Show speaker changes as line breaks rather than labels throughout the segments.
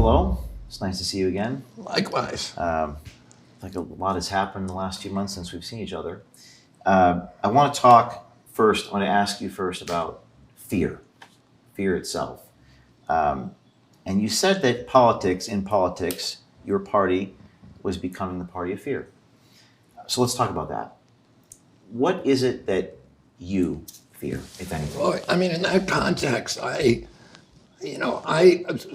hello. It's nice to see you again.
Likewise.
Like a lot has happened in the last few months since we've seen each other. I want to talk first. I want to ask you first about fear, fear itself. Um, and you said that in politics, your party was becoming the party of fear. So let's talk about that. What is it that you fear, if anything?
Well, I mean, in that context,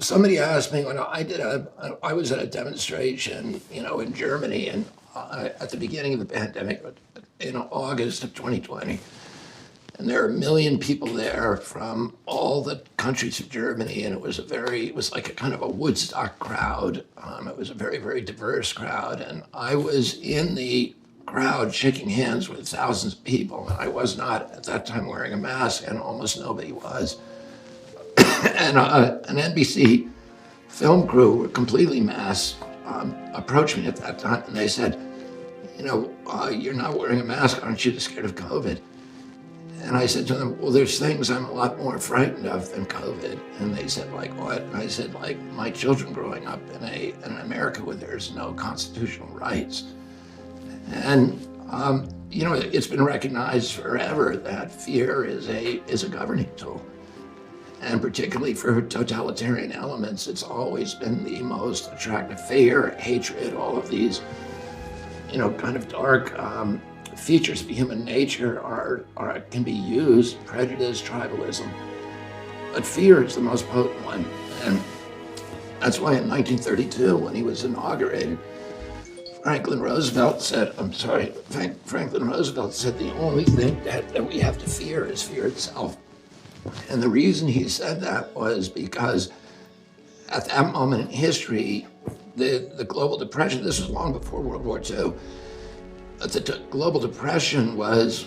somebody asked me when I was at a demonstration, in Germany, and at the beginning of the pandemic, in August of 2020, and there were 1 million people there from all the countries of Germany, and it was like a kind of a Woodstock crowd. It was a very, very diverse crowd, and I was in the crowd shaking hands with thousands of people, and I was not at that time wearing a mask, and almost nobody was. And an NBC film crew, were completely masked, approached me at that time, and they said, you're not wearing a mask, aren't you scared of COVID? And I said to them, well, there's things I'm a lot more frightened of than COVID. And they said, like what? And I said, like my children growing up in an America where there's no constitutional rights. And it's been recognized forever that fear is a governing tool. And particularly for totalitarian elements, it's always been the most attractive. Fear, hatred, all of these, kind of dark features of human nature can be used, prejudice, tribalism. But fear is the most potent one. And that's why in 1932, when he was inaugurated, Franklin Roosevelt said the only thing that we have to fear is fear itself. And the reason he said that was because at that moment in history, the global depression, this was long before World War II, the global depression was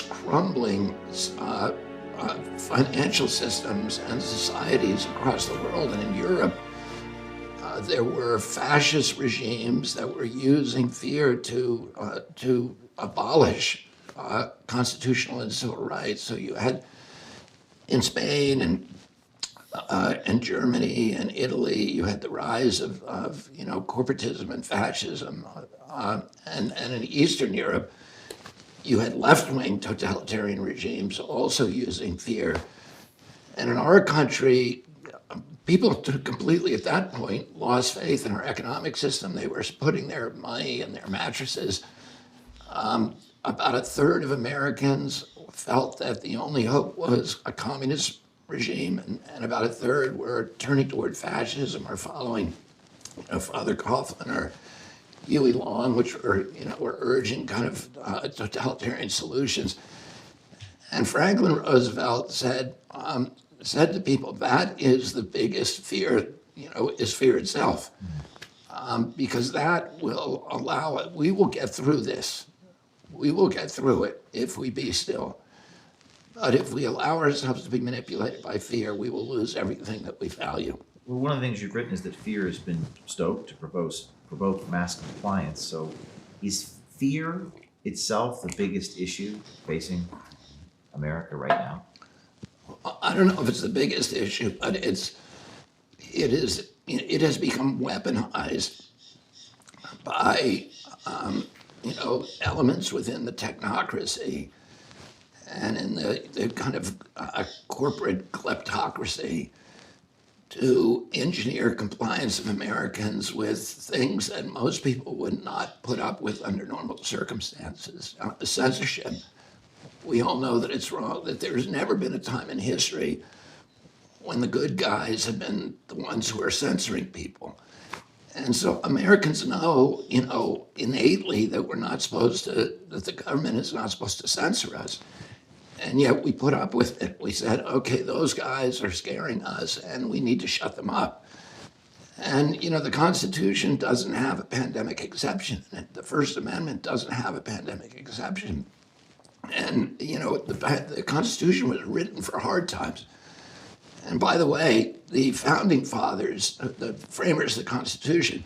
crumbling financial systems and societies across the world. And in Europe, there were fascist regimes that were using fear to abolish constitutional and civil rights. So you had in Spain and Germany and Italy, you had the rise of corporatism and fascism, and in Eastern Europe, you had left-wing totalitarian regimes also using fear. And in our country, people completely at that point lost faith in our economic system. They were putting their money in their mattresses. About a third of Americans felt that the only hope was a communist regime, and about a third were turning toward fascism or following Father Coughlin or Huey Long, which were urging kind of totalitarian solutions. And Franklin Roosevelt said to people, that is the biggest fear, is fear itself, because that will allow it. We will get through this. We will get through it if we be still. But if we allow ourselves to be manipulated by fear, we will lose everything that we value.
Well, one of the things you've written is that fear has been stoked to provoke mass compliance. So is fear itself the biggest issue facing America right now?
I don't know if it's the biggest issue, but it has become weaponized by elements within the technocracy and in the kind of corporate kleptocracy to engineer compliance of Americans with things that most people would not put up with under normal circumstances. Censorship. We all know that it's wrong, that there's never been a time in history when the good guys have been the ones who are censoring people. And so Americans know, innately that that the government is not supposed to censor us. And yet we put up with it. We said, okay, those guys are scaring us and we need to shut them up. And, the Constitution doesn't have a pandemic exception. The First Amendment doesn't have a pandemic exception. And, the Constitution was written for hard times. And by the way, the founding fathers, the framers of the Constitution,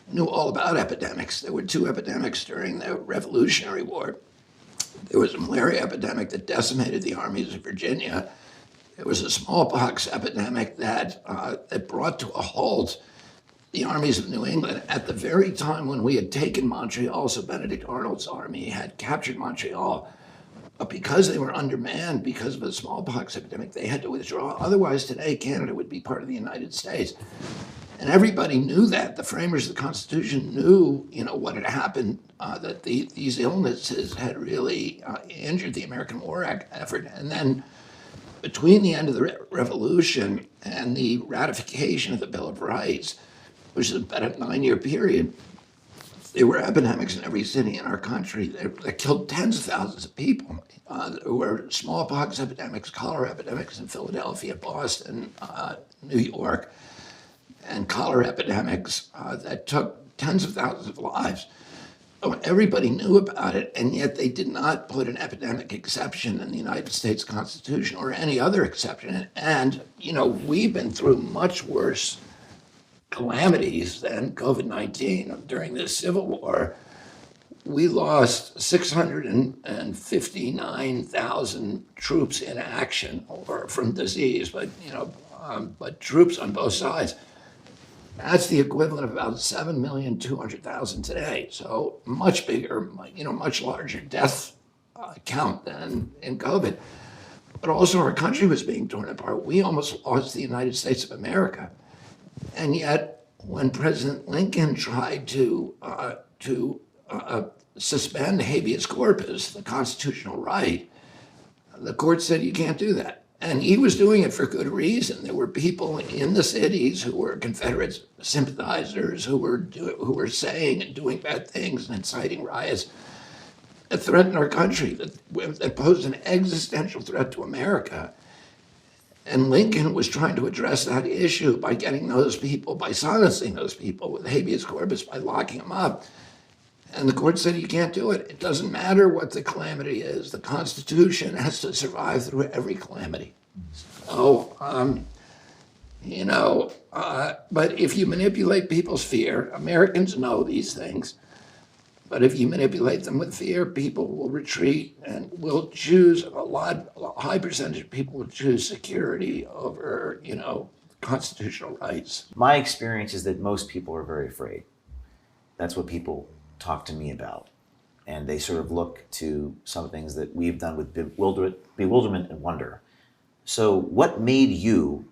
knew all about epidemics. There were 2 epidemics during the Revolutionary War. There was a malaria epidemic that decimated the armies of Virginia. It was a smallpox epidemic that brought to a halt the armies of New England at the very time when we had taken Montreal. So Benedict Arnold's army had captured Montreal. But because they were undermanned because of the smallpox epidemic, they had to withdraw. Otherwise, today, Canada would be part of the United States. And everybody knew that. The framers of the Constitution knew, what had happened, that these illnesses had really injured the American war effort. And then between the end of the Revolution and the ratification of the Bill of Rights, which is about a 9-year period, there were epidemics in every city in our country that killed tens of thousands of people. There were smallpox epidemics, cholera epidemics in Philadelphia, Boston, New York, and cholera epidemics that took tens of thousands of lives. Everybody knew about it, and yet they did not put an epidemic exception in the United States Constitution or any other exception. And, we've been through much worse calamities than COVID-19. During the Civil War, we lost 659,000 troops in action or from disease, but troops on both sides. That's the equivalent of about 7,200,000 today. So much bigger, much larger death count than in COVID. But also our country was being torn apart. We almost lost the United States of America. And yet, when President Lincoln tried to suspend habeas corpus, the constitutional right, the court said you can't do that. And he was doing it for good reason. There were people in the cities who were Confederate sympathizers who were saying and doing bad things and inciting riots that threatened our country, that posed an existential threat to America. And Lincoln was trying to address that issue by getting those people, by silencing those people with habeas corpus, by locking them up. And the court said you can't do it. It doesn't matter what the calamity is. The Constitution has to survive through every calamity. So, but if you manipulate people's fear, Americans know these things. But if you manipulate them with fear, people will retreat and will choose a high percentage of people will choose security over, constitutional rights.
My experience is that most people are very afraid. That's what people talk to me about. And they sort of look to some things that we've done with bewilderment and wonder. So what made you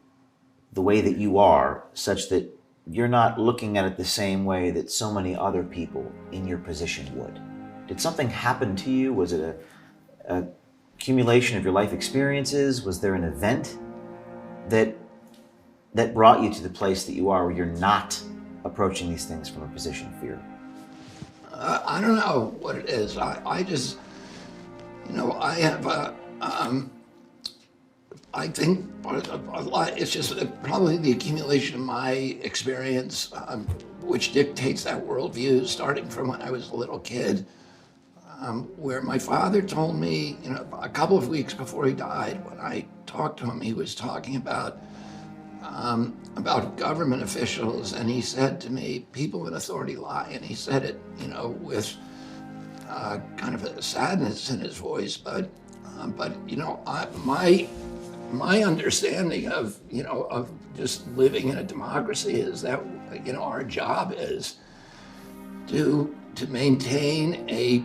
the way that you are, such that you're not looking at it the same way that so many other people in your position would? Did something happen to you? Was it a accumulation of your life experiences? Was there an event that brought you to the place that you are, where you're not approaching these things from a position of fear?
I don't know what it is. I just, I have I think a lot, it's just probably the accumulation of my experience, which dictates that worldview, starting from when I was a little kid, where my father told me, a couple of weeks before he died, when I talked to him, he was talking about government officials, and he said to me, people in authority lie, and he said it, with kind of a sadness in his voice, but my understanding of just living in a democracy is that our job is to maintain a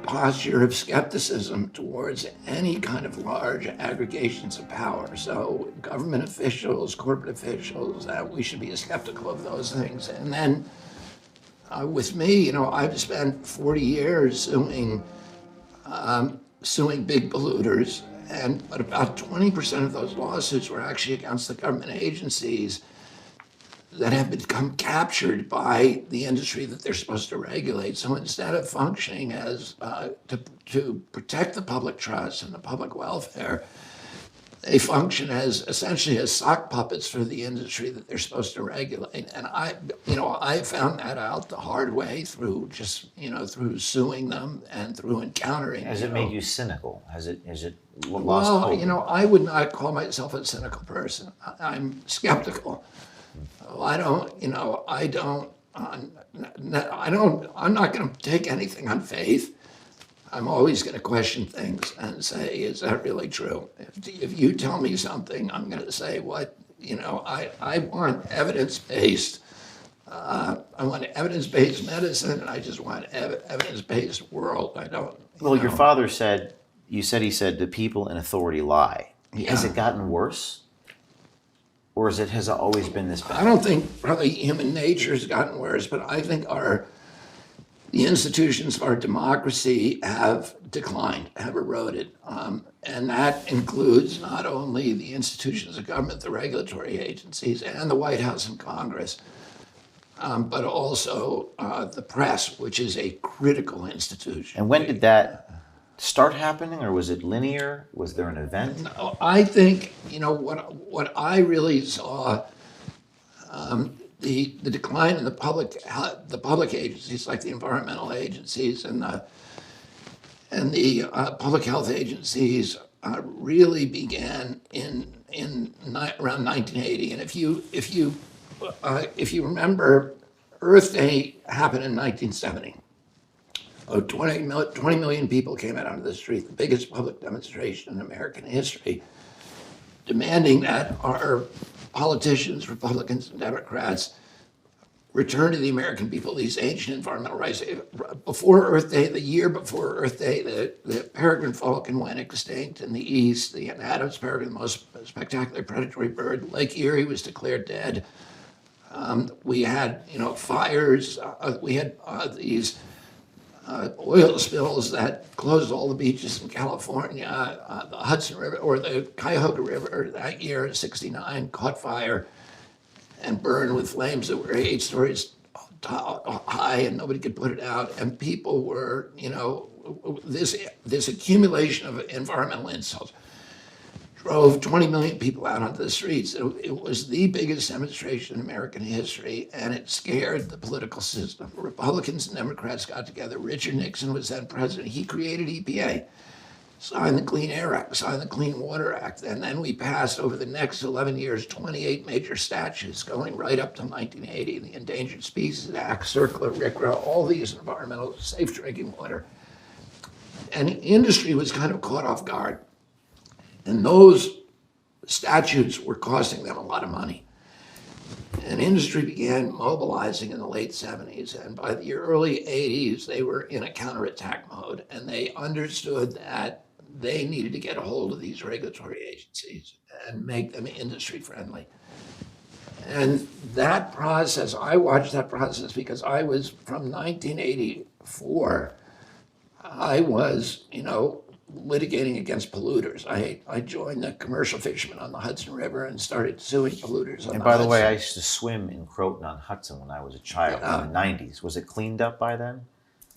posture of skepticism towards any kind of large aggregations of power. So government officials, corporate officials, we should be skeptical of those things. And then with me, I've spent 40 years suing big polluters, but about 20% of those lawsuits were actually against the government agencies that have become captured by the industry that they're supposed to regulate. So instead of functioning as to protect the public trust and the public welfare, they function as essentially as sock puppets for the industry that they're supposed to regulate. And I found that out the hard way through through suing them and through encountering.
Has it made you cynical? Has it lost
Well,
hope?
I would not call myself a cynical person. I'm skeptical. I'm not going to take anything on faith. I'm always going to question things and say, is that really true? If you tell me something, I'm going to say, I want evidence-based. I want evidence-based medicine, and I just want evidence-based world. I don't,
Well, your father said, he said, the people in authority lie. Has
yeah.
it gotten worse? Or has it always been this
I
bad?
don't think probably human nature has gotten worse, but I think the institutions of our democracy have declined, have eroded. And that includes not only the institutions of government, the regulatory agencies, and the White House and Congress, but also the press, which is a critical institution.
And when did that start happening, or was it linear? Was there an event?
I think, what I really saw, the decline in the public agencies like the environmental agencies and the public health agencies really began around 1980. And if you remember, Earth Day happened in 1970. 20 million people came out onto the street, the biggest public demonstration in American history, demanding that our politicians, Republicans and Democrats, return to the American people these ancient environmental rights. Before Earth Day, the year before Earth Day, the peregrine falcon went extinct in the east. The Adams peregrine, the most spectacular predatory bird, Lake Erie was declared dead. We had, fires. We had these oil spills that closed all the beaches in California. The Hudson River or the Cuyahoga River that year in '69 caught fire and burned with flames that were 8 stories high, and nobody could put it out. And people were, this accumulation of environmental insults drove 20 million people out onto the streets. It was the biggest demonstration in American history, and it scared the political system. Republicans and Democrats got together. Richard Nixon was then president. He created EPA, signed the Clean Air Act, signed the Clean Water Act, and then we passed over the next 11 years 28 major statutes going right up to 1980, the Endangered Species Act, CERCLA, RCRA, all these environmental safe drinking water. And industry was kind of caught off guard. And those statutes were costing them a lot of money. And industry began mobilizing in the late '70s. And by the early '80s, they were in a counterattack mode. And they understood that they needed to get a hold of these regulatory agencies and make them industry friendly. And that process, I watched that process because I was from 1984, I was, litigating against polluters. I joined the commercial fishermen on the Hudson River and started suing polluters on
And
the
by the
Hudson.
way, I used to swim in Croton on Hudson when I was a child in the 90s. Was it cleaned up by then?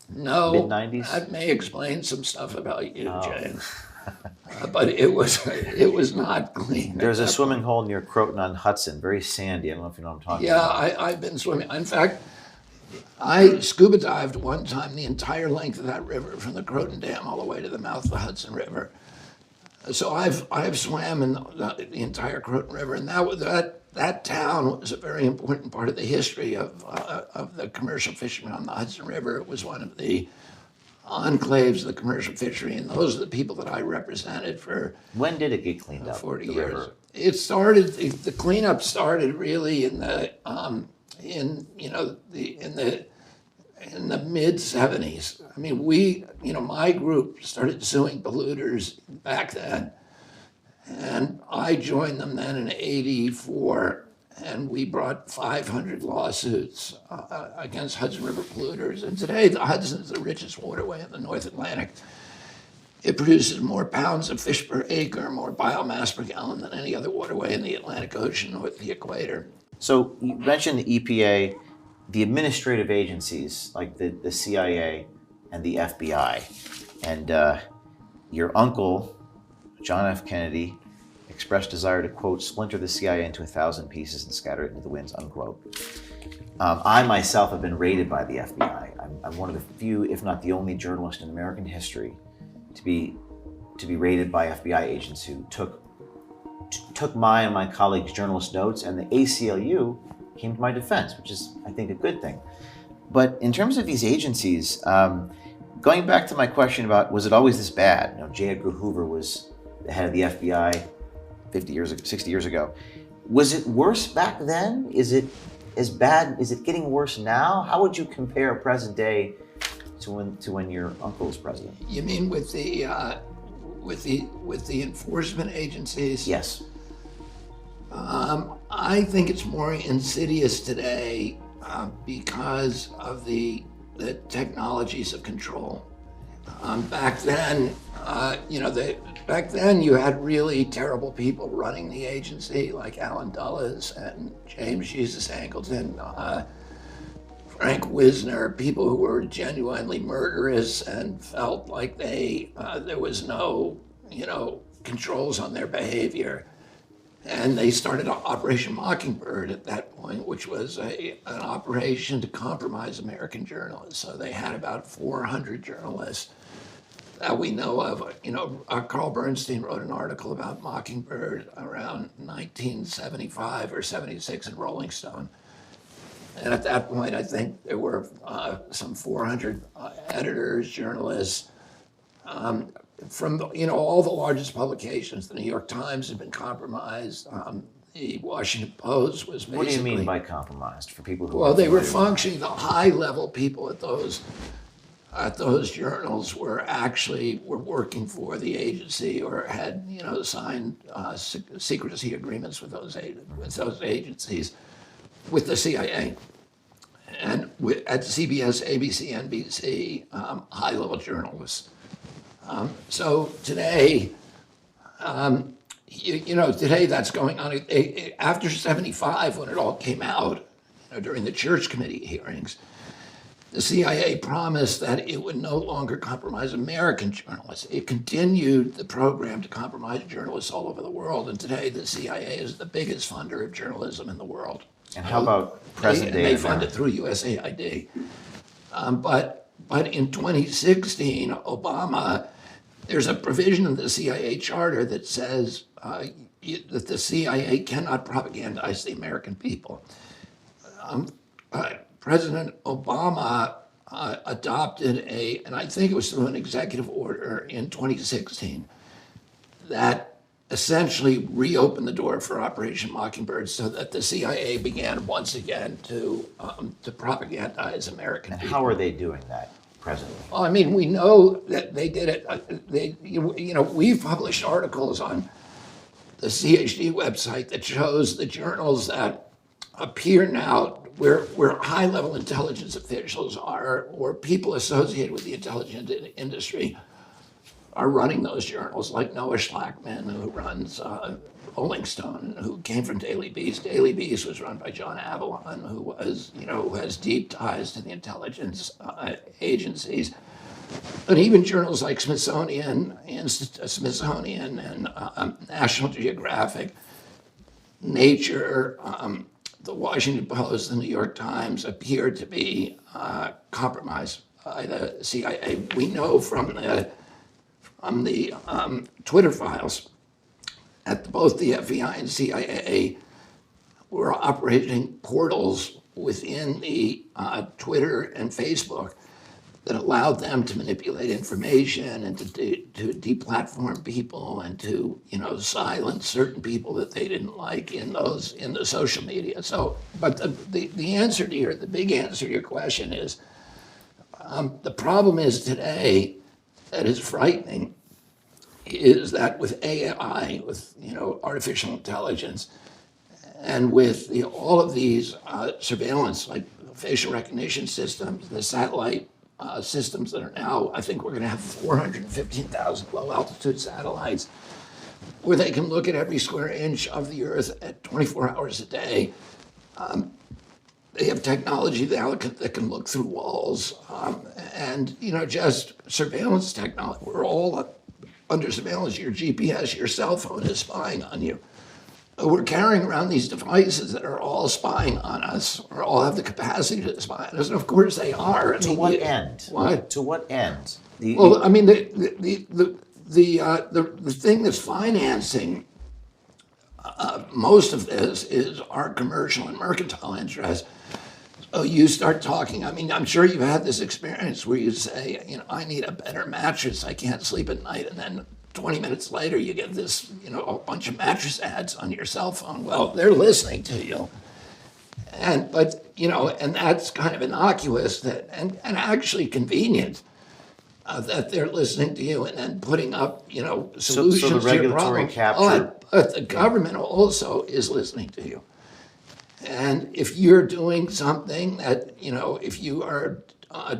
No,
Mid-90s?
that may explain some stuff about you, Jane. But it was not clean.
There's a swimming hole near Croton on Hudson, very sandy. I don't know if you know what I'm talking
Yeah,
about.
I've been swimming. In fact, I scuba dived one time the entire length of that river from the Croton Dam all the way to the mouth of the Hudson River. So I've swam in the entire Croton River, and that town was a very important part of the history of the commercial fishermen on the Hudson River. It was one of the enclaves of the commercial fishery, and those are the people that I represented for
When did it get cleaned up?
40
the
years.
river?
It started, the cleanup started really in the mid '70s. I mean, my group started suing polluters back then, and I joined them then in '84, and we brought 500 lawsuits against Hudson River polluters. And today, the Hudson is the richest waterway in the North Atlantic. It produces more pounds of fish per acre, more biomass per gallon than any other waterway in the Atlantic Ocean north of the equator.
So you mentioned the EPA, the administrative agencies like the CIA and the FBI. And your uncle, John F. Kennedy, expressed desire to, quote, splinter the CIA into 1,000 pieces and scatter it into the winds, unquote. I myself have been raided by the FBI. I'm one of the few, if not the only journalist in American history to be raided by FBI agents who took my and my colleagues' journalist notes, and the ACLU came to my defense, which is, I think, a good thing. But in terms of these agencies, Going back to my question about was it always this bad? J. Edgar Hoover was the head of the FBI 50 years ago, 60 years ago. Was it worse back then? Is it as bad? Is it getting worse now? How would you compare present day to when your uncle was president?
You mean with the enforcement agencies?
Yes.
I think it's more insidious today because of the technologies of control. Back then, back then you had really terrible people running the agency, like Alan Dulles and James Jesus Angleton, Frank Wisner, people who were genuinely murderous and felt like there was no, controls on their behavior. And they started Operation Mockingbird at that point, which was an operation to compromise American journalists. So they had about 400 journalists that we know of. Carl Bernstein wrote an article about Mockingbird around 1975 or 76 in Rolling Stone. And at that point, I think there were some 400 editors, journalists, from all the largest publications. The New York Times had been compromised. The Washington Post was basically.
What do you mean by compromised for people who?
Well, they were functioning. The high-level people at those journals were working for the agency or had signed secrecy agreements with those agencies, with the CIA. And at CBS, ABC, NBC, high-level journalists. So today, today that's going on. After 75, when it all came out, during the Church Committee hearings, the CIA promised that it would no longer compromise American journalists. It continued the program to compromise journalists all over the world. And today, the CIA is the biggest funder of journalism in the world.
And how about present day?
They fund it through USAID. But in 2016, Obama, there's a provision in the CIA charter that says that the CIA cannot propagandize the American people. President Obama adopted and I think it was through an executive order in 2016, that essentially reopened the door for Operation Mockingbird so that the CIA began once again to propagandize American people.
How are they doing that presently?
Well, I mean, we know that they did it. We've published articles on the CHD website that shows the journals that appear now where high-level intelligence officials are, or people associated with the intelligence industry, are running those journals, like Noah Schlackman, who runs Rolling Stone, who came from Daily Beast. Daily Beast was run by John Avalon, who has deep ties to the intelligence agencies. But even journals like Smithsonian and National Geographic, Nature, the Washington Post, the New York Times appear to be compromised by the CIA. We know from the Twitter files at both the FBI and CIA were operating portals within the Twitter and Facebook that allowed them to manipulate information and to deplatform people and to silence certain people that they didn't like in the social media. So, but the big answer to your question is the problem is today that is frightening is that with AI, with artificial intelligence, and with all of these surveillance, like facial recognition systems, the satellite systems that are now, I think we're going to have 415,000 low-altitude satellites, where they can look at every square inch of the Earth at 24 hours a day. They have technology now that can look through walls, and just surveillance technology. We're all under surveillance. Your GPS, your cell phone is spying on you. We're carrying around these devices that are all spying on us, or all have the capacity to spy on us, and of course they are.
To what end?
What?
To what end?
Well, I mean, the thing that's financing most of this is our commercial and mercantile interests. Oh, you start talking. I mean, I'm sure you've had this experience where you say, I need a better mattress. I can't sleep at night. And then 20 minutes later, you get this, a bunch of mattress ads on your cell phone. Well, they're listening to you. And that's kind of innocuous and actually convenient that they're listening to you and then putting up,
So the
solutions to your
regulatory
problem.
capture.
But the government also is listening to you. And if you're doing something that, if you are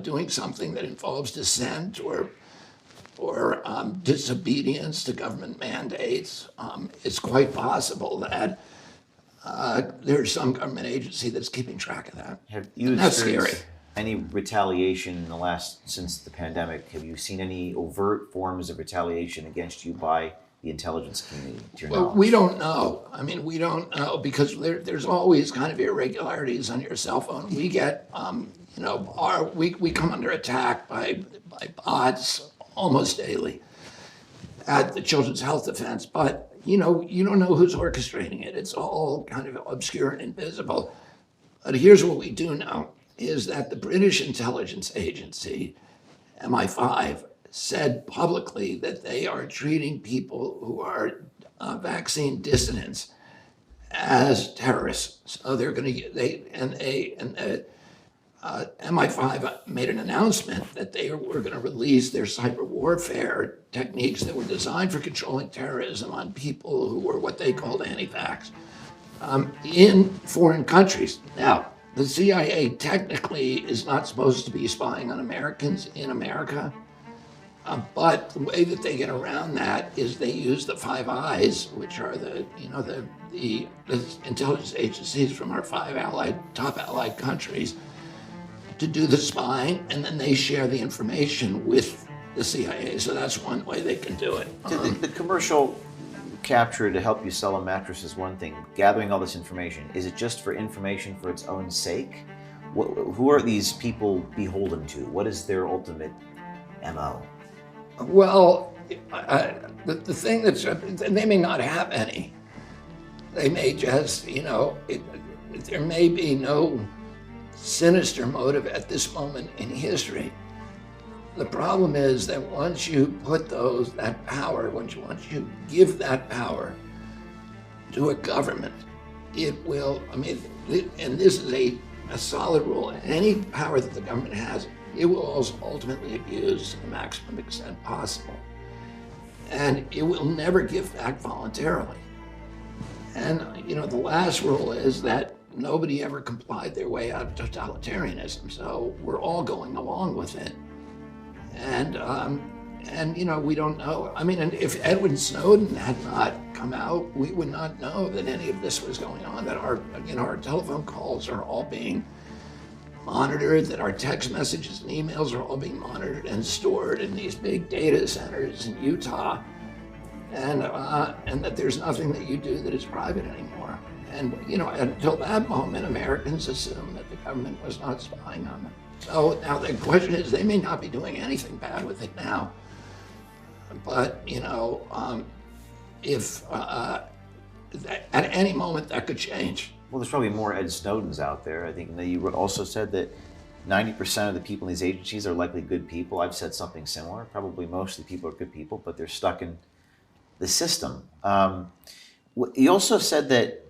doing something that involves dissent or disobedience to government mandates, it's quite possible that there's some government agency that's keeping track of that.
Have you
And that's scary.
experienced any retaliation in the since the pandemic? Have you seen any overt forms of retaliation against you by the intelligence community, to your
Well,
knowledge?
we don't know. I mean, we don't know because there's always kind of irregularities on your cell phone. We get, we come under attack by bots almost daily at the Children's Health Defense, but you don't know who's orchestrating it. It's all kind of obscure and invisible. But here's what we do know is that the British intelligence agency, MI5, said publicly that they are treating people who are vaccine dissidents as terrorists. So they're going to MI5 made an announcement that they were going to release their cyber warfare techniques that were designed for controlling terrorism on people who were what they called anti-vax in foreign countries. Now, the CIA technically is not supposed to be spying on Americans in America, but the way that they get around that is they use the Five Eyes, which are the intelligence agencies from our top allied countries, to do the spying, and then they share the information with the CIA. So that's one way they can do it.
The commercial capture to help you sell a mattress is one thing. Gathering all this information, is it just for information for its own sake? Who are these people beholden to? What is their ultimate MO?
Well, the thing they may not have any. They may just, there may be no sinister motive at this moment in history. The problem is that once you put that power, once you give that power to a government, it will, and this is a solid rule, any power that the government has, it will also ultimately abuse to the maximum extent possible. And it will never give back voluntarily. And, the last rule is that nobody ever complied their way out of totalitarianism, so we're all going along with it. And we don't know. And if Edward Snowden had not come out, we would not know that any of this was going on, that our telephone calls are all being monitored, that our text messages and emails are all being monitored and stored in these big data centers in Utah, and that there's nothing that you do that is private anymore. And until that moment, Americans assumed that the government was not spying on them. So now the question is, they may not be doing anything bad with it now, but if at any moment that could change.
Well, there's probably more Ed Snowdens out there. I think that you also said that 90% of the people in these agencies are likely good people. I've said something similar. Probably most of the people are good people, but they're stuck in the system. You also said that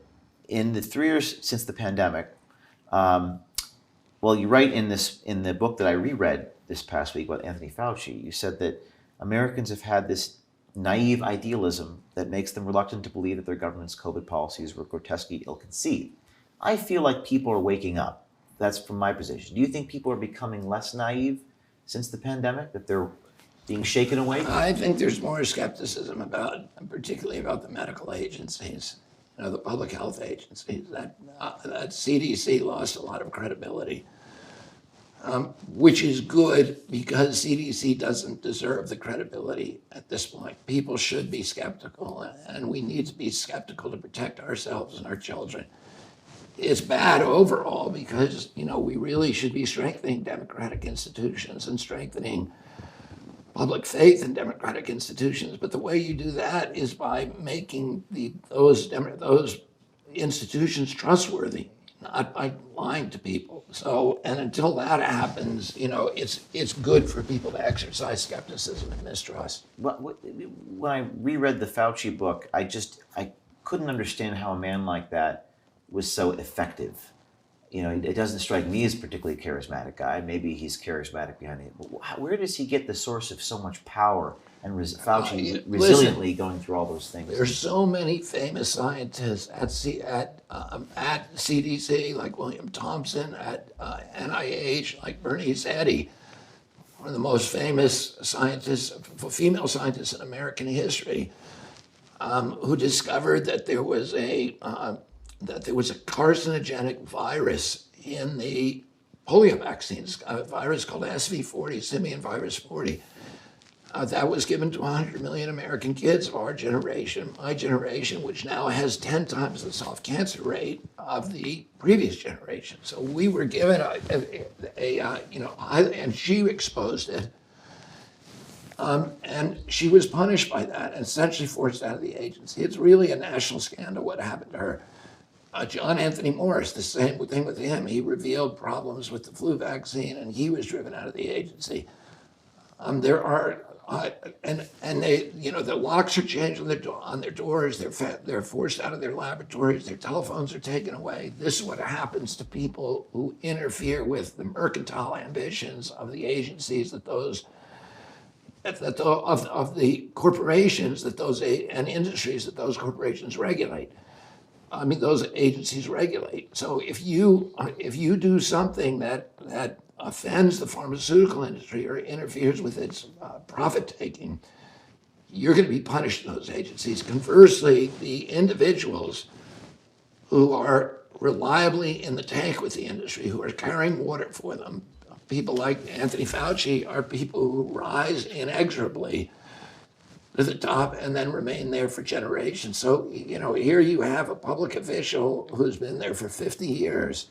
in the 3 years since the pandemic, you write in the book that I reread this past week about Anthony Fauci, you said that Americans have had this naive idealism that makes them reluctant to believe that their government's COVID policies were grotesquely ill-conceived. I feel like people are waking up. That's from my position. Do you think people are becoming less naive since the pandemic, that they're being shaken awake?
I think there's more skepticism particularly about the medical agencies, the public health agencies. That CDC lost a lot of credibility, which is good because CDC doesn't deserve the credibility at this point. People should be skeptical, and we need to be skeptical to protect ourselves and our children. It's bad overall because, we really should be strengthening democratic institutions and strengthening public faith in democratic institutions. But the way you do that is by making those institutions trustworthy. not by lying to people. So, and until that happens, it's good for people to exercise skepticism and mistrust.
When I reread the Fauci book, I couldn't understand how a man like that was so effective. It doesn't strike me as a particularly charismatic guy. Maybe he's charismatic behind it, but where does he get the source of so much power and Fauci
Listen,
resiliently going through all those things?
there's so many famous scientists at CDC, like William Thompson, at NIH, like Bernice Eddy, one of the most famous scientists, female scientists in American history, who discovered that there was a carcinogenic virus in the polio vaccines, a virus called SV40, simian virus 40. That was given to 100 million American kids of our generation, my generation, which now has 10 times the soft cancer rate of the previous generation. So we were given and she exposed it. And she was punished by that and essentially forced out of the agency. It's really a national scandal what happened to her. John Anthony Morris, the same thing with him. He revealed problems with the flu vaccine and he was driven out of the agency. There are, and they, the locks are changed on their doors. They're forced out of their laboratories. Their telephones are taken away. This is what happens to people who interfere with the mercantile ambitions of the agencies of the corporations and industries that those corporations regulate. I mean, those agencies regulate. So if you do something that offends the pharmaceutical industry or interferes with its profit taking, you're going to be punished in those agencies. Conversely, the individuals who are reliably in the tank with the industry, who are carrying water for them, people like Anthony Fauci, are people who rise inexorably to the top and then remain there for generations. So, here you have a public official who's been there for 50 years,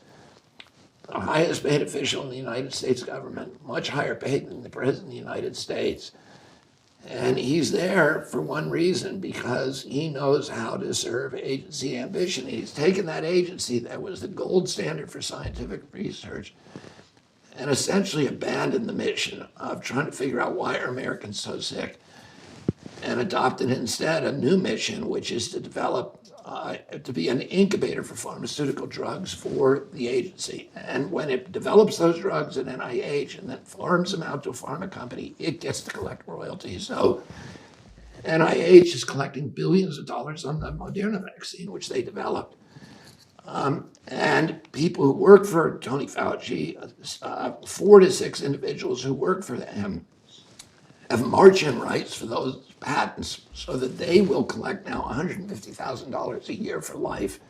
the highest paid official in the United States government, much higher paid than the President of the United States. And he's there for one reason, because he knows how to serve agency ambition. He's taken that agency that was the gold standard for scientific research and essentially abandoned the mission of trying to figure out why are Americans so sick, and adopted instead a new mission, which is to develop, to be an incubator for pharmaceutical drugs for the agency. And when it develops those drugs at NIH and then farms them out to a pharma company, it gets to collect royalties. So NIH is collecting billions of dollars on the Moderna vaccine, which they developed. And people who work for Tony Fauci, 4 to 6 individuals who work for him, have march-in rights for those patents, so that they will collect now $150,000 a year for life,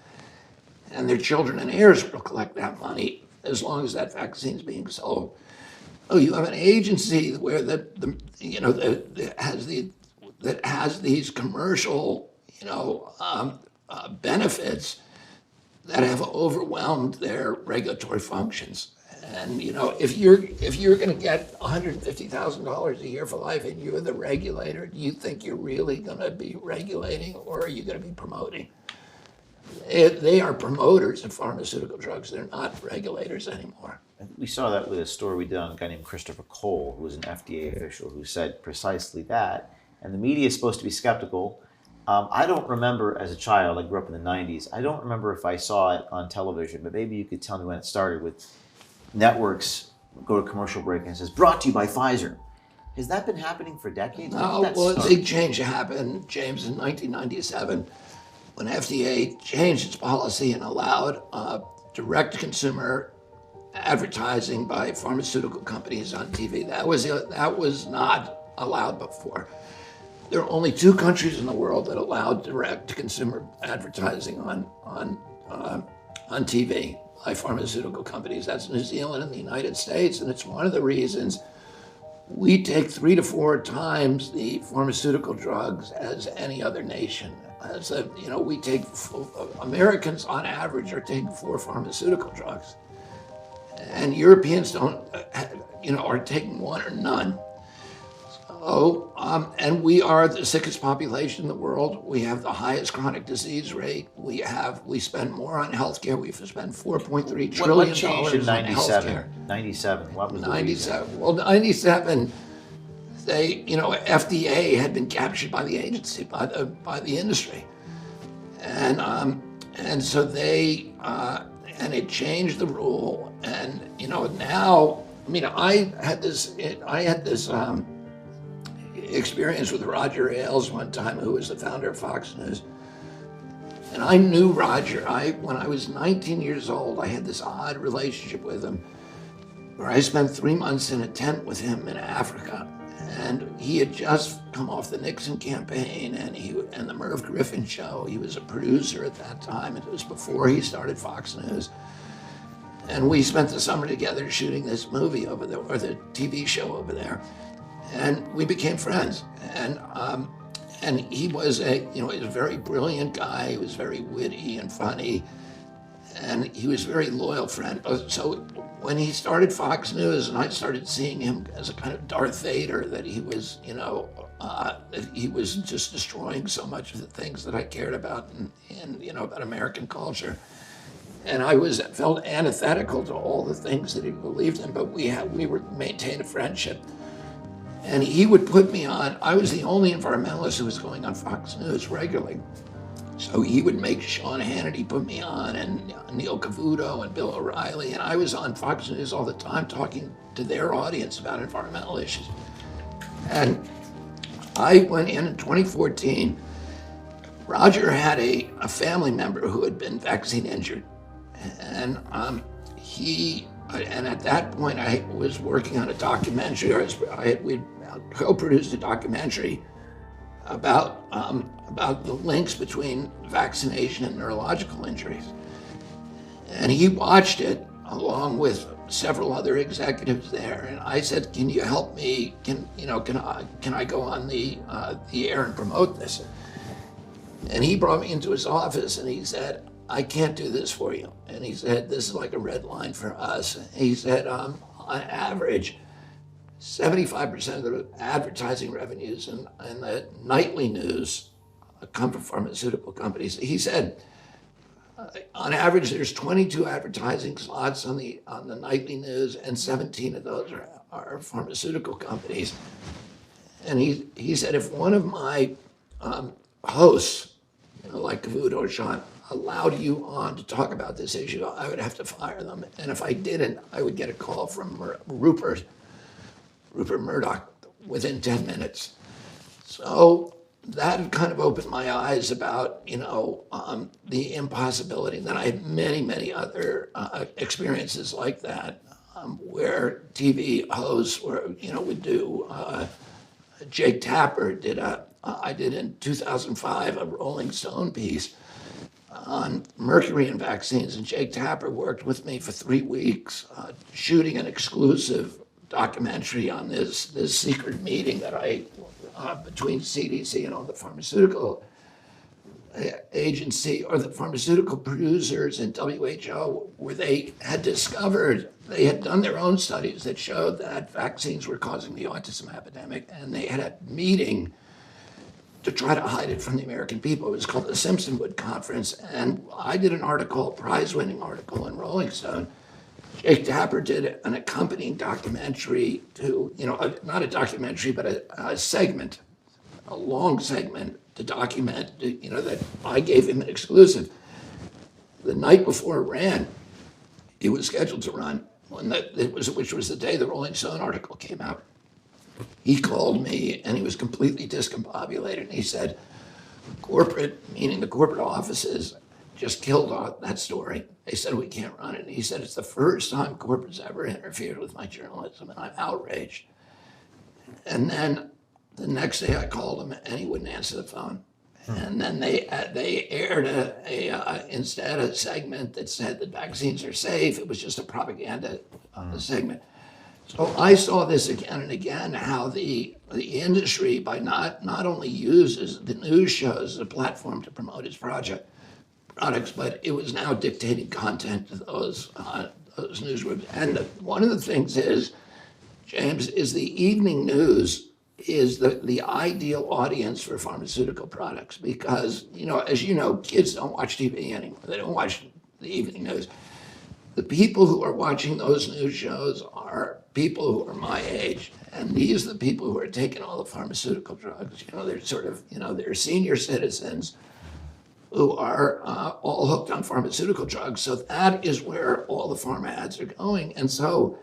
and their children and heirs will collect that money as long as that vaccine is being sold. Oh, you have an agency where that has these commercial benefits that have overwhelmed their regulatory functions. And if you're going to get $150,000 a year for life, and you're the regulator, do you think you're really going to be regulating, or are you going to be promoting? They are promoters of pharmaceutical drugs. They're not regulators anymore.
We saw that with a story we did on a guy named Christopher Cole, who was an FDA official, who said precisely that. And the media is supposed to be skeptical. I don't remember as a child, I grew up in the 90s, I don't remember if I saw it on television, but maybe you could tell me when it started, with networks go to commercial break and it says, brought to you by Pfizer. Has that been happening for decades?
Well, a big change happened, James, in 1997, when FDA changed its policy and allowed direct-to-consumer advertising by pharmaceutical companies on TV. That was not allowed before. There are only 2 countries in the world that allow direct-to-consumer advertising on TV by pharmaceutical companies. That's New Zealand and the United States, and it's one of the reasons we take 3 to 4 times the pharmaceutical drugs as any other nation. We take Americans on average are taking 4 pharmaceutical drugs, and Europeans don't, are taking 1 or none. And we are the sickest population in the world. We have the highest chronic disease rate. We spend more on healthcare. We've spent $4.3
What
trillion
changed in
on healthcare.
97? 97. What was the reason?
97. Well, 97. FDA had been captured by the agency, by the industry, and so and it changed the rule. And now, I had this experience with Roger Ailes one time, who was the founder of Fox News. And I knew Roger. When I was 19 years old, I had this odd relationship with him, where I spent 3 months in a tent with him in Africa. And he had just come off the Nixon campaign and the Merv Griffin show. He was a producer at that time. It was before he started Fox News. And we spent the summer together shooting this movie over there, or the TV show over there. And we became friends. And he was he was a very brilliant guy. He was very witty and funny. And he was a very loyal friend. So when he started Fox News, and I started seeing him as a kind of Darth Vader, that he was, that he was just destroying so much of the things that I cared about and about American culture. And I felt antithetical to all the things that he believed in, but we maintained a friendship. And he would put me on. I was the only environmentalist who was going on Fox News regularly. So he would make Sean Hannity put me on, and Neil Cavuto and Bill O'Reilly. And I was on Fox News all the time talking to their audience about environmental issues. And I went in 2014. Roger had a family member who had been vaccine injured. And and at that point, I was working on a documentary. We co-produced a documentary about the links between vaccination and neurological injuries. And he watched it along with several other executives there. And I said, "Can you help me? Can I go on the air and promote this?" And he brought me into his office and he said, "I can't do this for you." And he said, "This is like a red line for us." He said, on average, 75% of the advertising revenues and the nightly news come from pharmaceutical companies. He said, on average, there's 22 advertising slots on the nightly news, and 17 of those are pharmaceutical companies. And he said, if one of my hosts, like Cavuto or Sean, allowed you on to talk about this issue, I would have to fire them. And if I didn't, I would get a call from Rupert Murdoch within 10 minutes. So that kind of opened my eyes about, the impossibility. And then I had many, many other experiences like that, where TV hosts would do. Jake Tapper I did in 2005 a Rolling Stone piece on mercury and vaccines, and Jake Tapper worked with me for 3 weeks shooting an exclusive documentary on this secret meeting that between CDC and all the pharmaceutical agency, or the pharmaceutical producers and WHO, where they had done their own studies that showed that vaccines were causing the autism epidemic, and they had a meeting to try to hide it from the American people. It was called the Simpsonwood Conference, and I did an article, a prize-winning article in Rolling Stone. Jake Tapper did an accompanying documentary to, not a documentary, but a segment, a long segment to document, that I gave him an exclusive. The night before it ran, it was scheduled to run, which was the day the Rolling Stone article came out. He called me and he was completely discombobulated. And he said, corporate, meaning the corporate offices, just killed that story. They said, we can't run it. And he said, it's the first time corporate's ever interfered with my journalism, and I'm outraged. And then the next day I called him and he wouldn't answer the phone. And then they aired instead a segment that said that vaccines are safe. It was just a propaganda segment. So I saw this again and again, how the industry, by not only uses the news shows as a platform to promote its products, but it was now dictating content to those newsrooms. And one of the things is, James, is the evening news is the ideal audience for pharmaceutical products because, as you know, kids don't watch TV anymore. They don't watch the evening news. The people who are watching those news shows are people who are my age. And these are the people who are taking all the pharmaceutical drugs. They're sort of, they're senior citizens who are all hooked on pharmaceutical drugs. So that is where all the pharma ads are going. And so,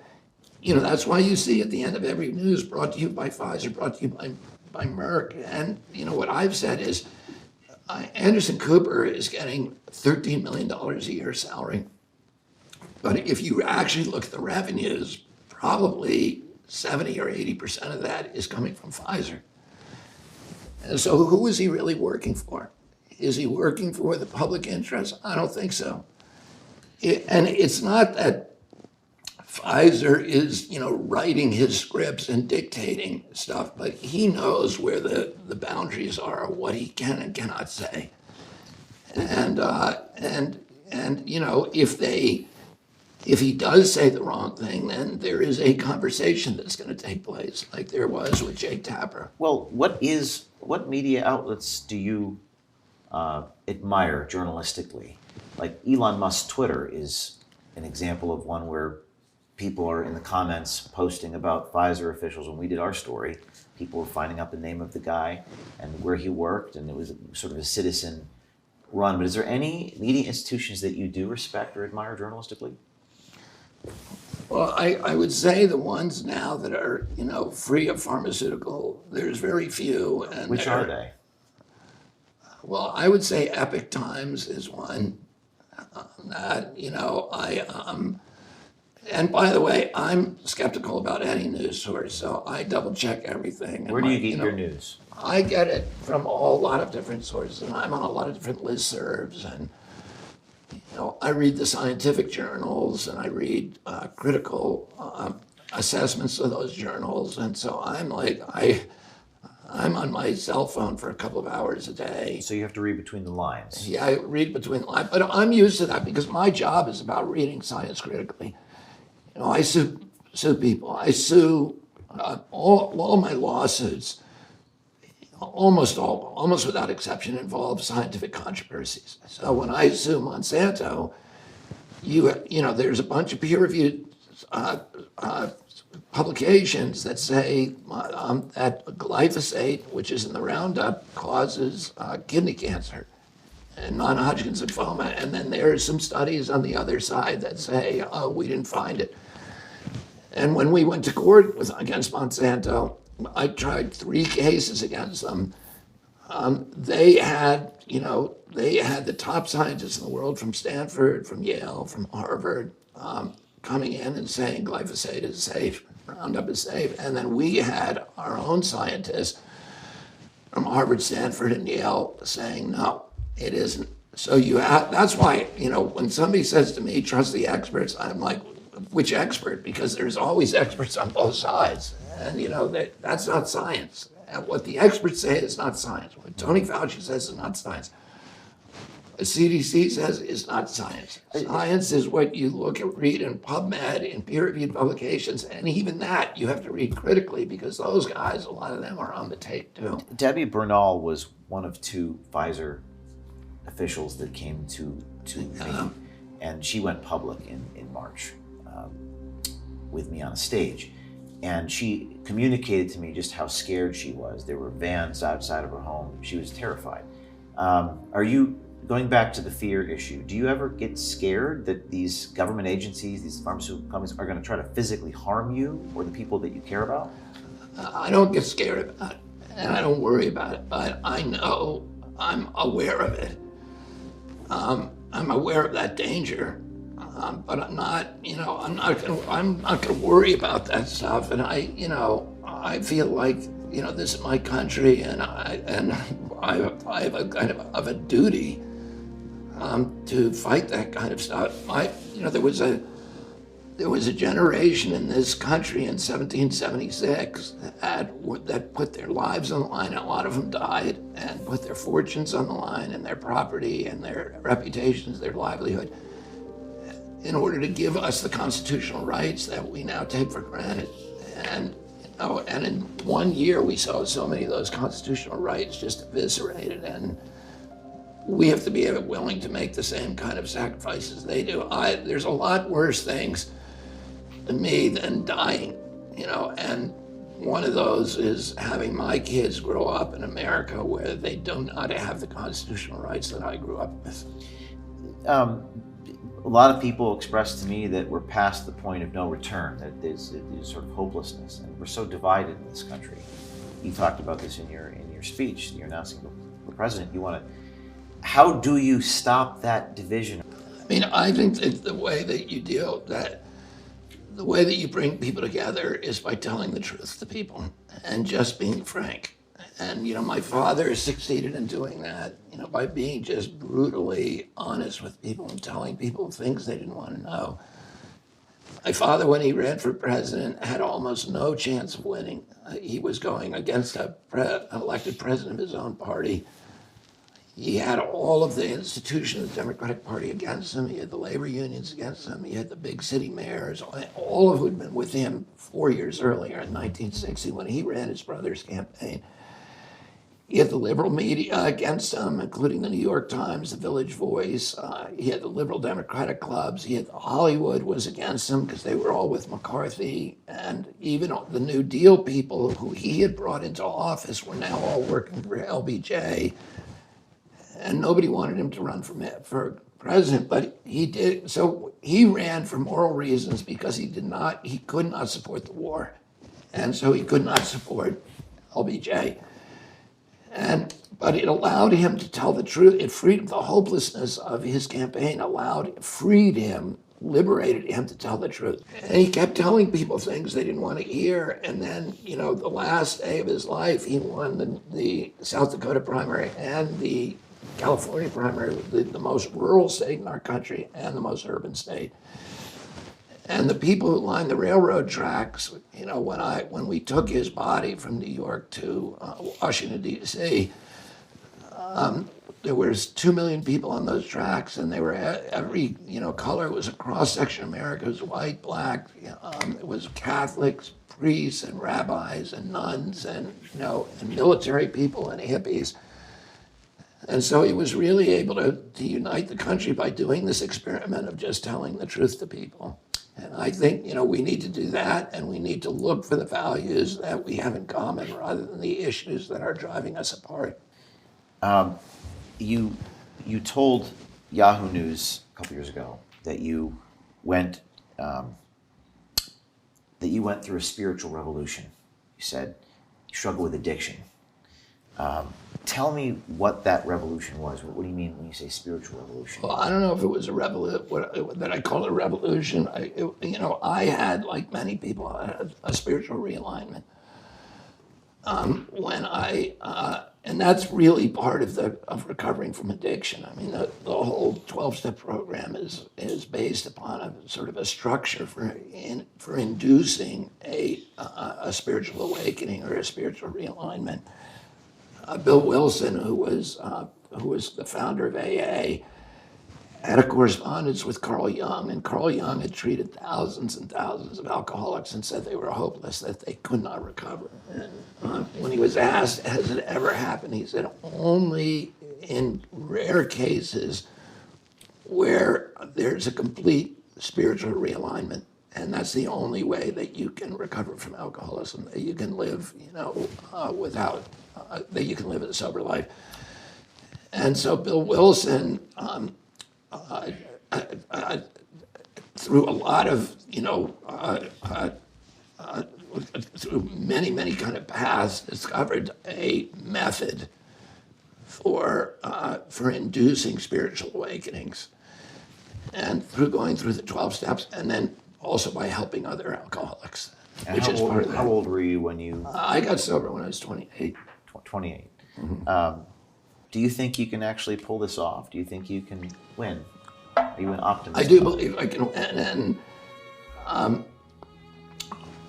that's why you see at the end of every news, brought to you by Pfizer, brought to you by Merck. And, what I've said is Anderson Cooper is getting $13 million a year salary. But if you actually look at the revenues, probably 70 or 80% of that is coming from Pfizer. And so who is he really working for? Is he working for the public interest? I don't think so. And it's not that Pfizer is, writing his scripts and dictating stuff, but he knows where the boundaries are, what he can and cannot say. And if he does say the wrong thing, then there is a conversation that's going to take place, like there was with Jake Tapper.
Well, what media outlets do you admire journalistically? Like Elon Musk's Twitter is an example of one where people are in the comments posting about Pfizer officials. When we did our story, people were finding out the name of the guy and where he worked, and it was sort of a citizen run. But is there any media institutions that you do respect or admire journalistically?
Well, I would say the ones now that are, free of pharmaceutical, there's very few. And
Which are they?
Well, I would say Epic Times is one that, and by the way, I'm skeptical about any news source, so I double check everything.
Where do you get your news?
I get it from a lot of different sources, and I'm on a lot of different listservs, and I read the scientific journals, and I read critical assessments of those journals, and so I'm on my cell phone for a couple of hours a day.
So you have to read between the lines.
Yeah, I read between the lines, but I'm used to that because my job is about reading science critically. I sue people. I sue all my lawsuits. Almost without exception, involve scientific controversies. So when I sue Monsanto, there's a bunch of peer-reviewed publications that say that glyphosate, which is in the Roundup, causes kidney cancer and non-Hodgkin's lymphoma. And then there are some studies on the other side that say, oh, we didn't find it. And when we went to court against Monsanto, I tried 3 cases against them. They had the top scientists in the world from Stanford, from Yale, from Harvard, coming in and saying glyphosate is safe, Roundup is safe. And then we had our own scientists from Harvard, Stanford, and Yale saying, no, it isn't. So that's why, when somebody says to me, trust the experts, I'm like, which expert? Because there's always experts on both sides. And, that's not science. And what the experts say is not science. What Tony Fauci says is not science. The CDC says is not science. Science is what you read in PubMed, in peer-reviewed publications, and even that you have to read critically because those guys, a lot of them are on the tape too.
Debbie Bernal was one of 2 Pfizer officials that came to me, and she went public in March with me on a stage. And she communicated to me just how scared she was. There were vans outside of her home. She was terrified. Are you, going back to the fear issue, do you ever get scared that these government agencies, these pharmaceutical companies are going to try to physically harm you or the people that you care about?
I don't get scared about it, and I don't worry about it, but I know I'm aware of it. I'm aware of that danger. But I'm not gonna worry about that stuff. And I feel like, this is my country, and I have a kind of a duty to fight that kind of stuff. There was a generation in this country in 1776 that put their lives on the line. A lot of them died and put their fortunes on the line and their property and their reputations, their livelihood, in order to give us the constitutional rights that we now take for granted. And Oh, and in 1 year, we saw so many of those constitutional rights just eviscerated, and we have to be willing to make the same kind of sacrifices they do. There's a lot worse things to me than dying, and one of those is having my kids grow up in America where they do not have the constitutional rights that I grew up with.
A lot of people express to me that we're past the point of no return, that there's sort of hopelessness, and we're so divided in this country. You talked about this in your speech. You're announcing the president. How do you stop that division?
I mean, I think that the way that you bring people together is by telling the truth to people and just being frank. And, my father succeeded in doing that, by being just brutally honest with people and telling people things they didn't want to know. My father, when he ran for president, had almost no chance of winning. He was going against an elected president of his own party. He had all of the institutions of the Democratic Party against him. He had the labor unions against him. He had the big city mayors, all of who had been with him 4 years earlier in 1960 when he ran his brother's campaign. He had the liberal media against him, including the New York Times, the Village Voice. He had the liberal Democratic clubs. Hollywood was against him because they were all with McCarthy. And even the New Deal people who he had brought into office were now all working for LBJ. And nobody wanted him to run for president, but he did. So he ran for moral reasons because he could not support the war. And so he could not support LBJ. But it allowed him to tell the truth. It freed the hopelessness of his campaign, freed him, liberated him to tell the truth. And he kept telling people things they didn't want to hear. And then, the last day of his life, he won the South Dakota primary and the California primary, the most rural state in our country and the most urban state. And the people who lined the railroad tracks, when we took his body from New York to Washington, D.C., there was 2 million people on those tracks, and they were every color. It was a cross section of America. It was white, black. It was Catholics, priests, and rabbis, and nuns, and and military people and hippies. And so he was really able to unite the country by doing this experiment of just telling the truth to people. And I think, we need to do that, and we need to look for the values that we have in common rather than the issues that are driving us apart.
You told Yahoo News a couple years ago that you went through a spiritual revolution. You said you struggle with addiction. Tell me what that revolution was. What do you mean when you say spiritual revolution?
Well, I don't know if it was a revolution, that I call it a revolution. I had, like many people, a spiritual realignment. And that's really part of recovering from addiction. I mean, the whole 12-step program is based upon a sort of a structure for inducing a spiritual awakening or a spiritual realignment. Bill Wilson, who was the founder of AA, had a correspondence with Carl Jung, and Carl Jung had treated thousands and thousands of alcoholics and said they were hopeless, that they could not recover. And when he was asked, has it ever happened, he said, only in rare cases where there's a complete spiritual realignment. And that's the only way that you can recover from alcoholism, that you can live, that you can live a sober life. And so Bill Wilson, through a lot of, through many, many kind of paths, discovered a method for inducing spiritual awakenings. And through going through the 12 steps, and then also by helping other alcoholics,
and which is part of that. How old were you when you...
I got sober when I was 28.
28. Mm-hmm. Do you think you can actually pull this off? Do you think you can win? Are you an optimist?
I do believe I can win. And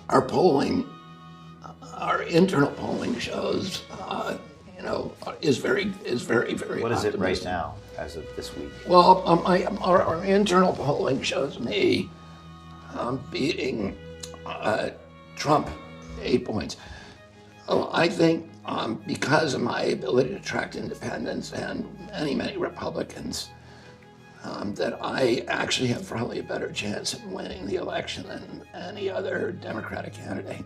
our polling, our internal polling shows, is very, very
What is
optimistic.
it right now, as of this week?
Well, our internal polling shows me beating Trump 8 points. Oh, I think because of my ability to attract independents and many Republicans, that I actually have probably a better chance of winning the election than any other Democratic candidate.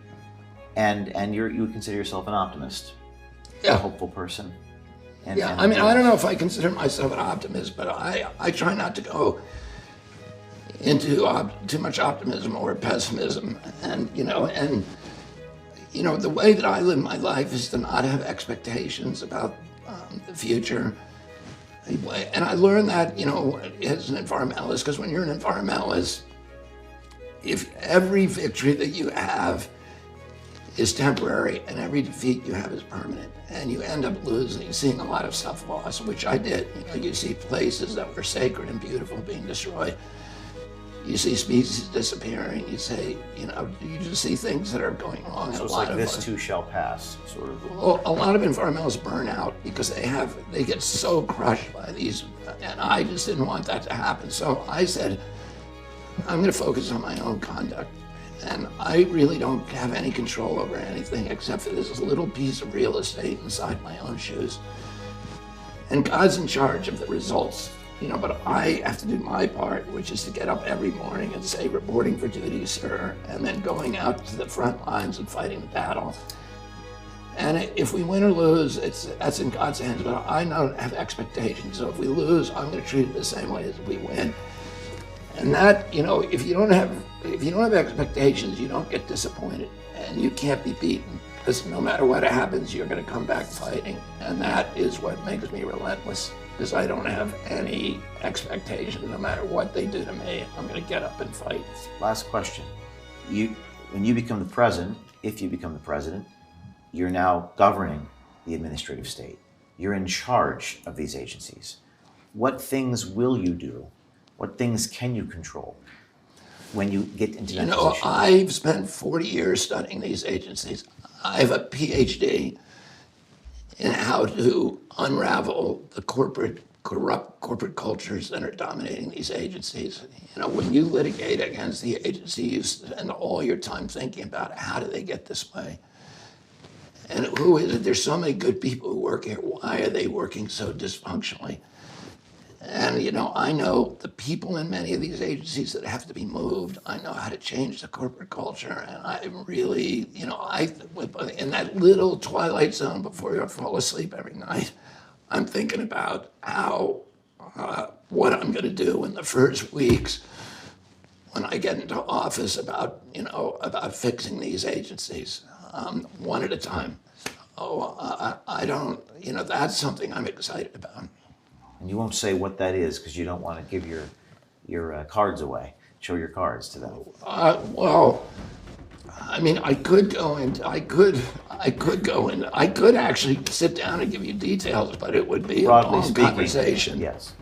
And you would consider yourself an optimist, a
Yeah.
hopeful person.
Yeah, I mean, I don't know if I consider myself an optimist, but I try not to go into too much optimism or pessimism. And, the way that I live my life is to not have expectations about the future. And I learned that, as an environmentalist, because when you're an environmentalist, if every victory that you have is temporary and every defeat you have is permanent, and you end up losing, seeing a lot of stuff lost, which I did. You see places that were sacred and beautiful being destroyed. You see species disappearing. You just see things that are going wrong.
So it's like this too shall pass, sort of.
Well, a lot of environmentalists burn out because they get so crushed by these, and I just didn't want that to happen. So I said, I'm going to focus on my own conduct. And I really don't have any control over anything except for this little piece of real estate inside my own shoes. And God's in charge of the results, but I have to do my part, which is to get up every morning and say, reporting for duty, sir, and then going out to the front lines and fighting the battle. And if we win or lose, that's in God's hands, but I don't have expectations. So if we lose, I'm going to treat it the same way as if we win. And that, if you don't have expectations, you don't get disappointed, and you can't be beaten, because no matter what happens, you're going to come back fighting. And that is what makes me relentless, because I don't have any expectations. No matter what they do to me, I'm going to get up and fight.
Last question. When you become the president, if you become the president, you're now governing the administrative state. You're in charge of these agencies. What things will you do? What things can you control when you get into that position?
I've spent 40 years studying these agencies. I have a PhD in how to unravel the corrupt corporate cultures that are dominating these agencies. When you litigate against the agency, you spend all your time thinking about how do they get this way? And who is it? There's so many good people who work here. Why are they working so dysfunctionally? And, I know the people in many of these agencies that have to be moved. I know how to change the corporate culture. And I'm really, in that little twilight zone before you fall asleep every night, I'm thinking about what I'm going to do in the first weeks when I get into office about fixing these agencies, one at a time. I don't, that's something I'm excited about.
And you won't say what that is because you don't want to give your cards away. Show your cards to them.
Well, I mean, I could actually sit down and give you details, but it would be
Broadly
a long
speaking,
conversation.
yes.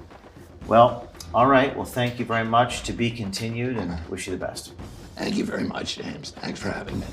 Well, all right. Well, thank you very much. To be continued, and wish you the best.
Thank you very much, James. Thanks for having me.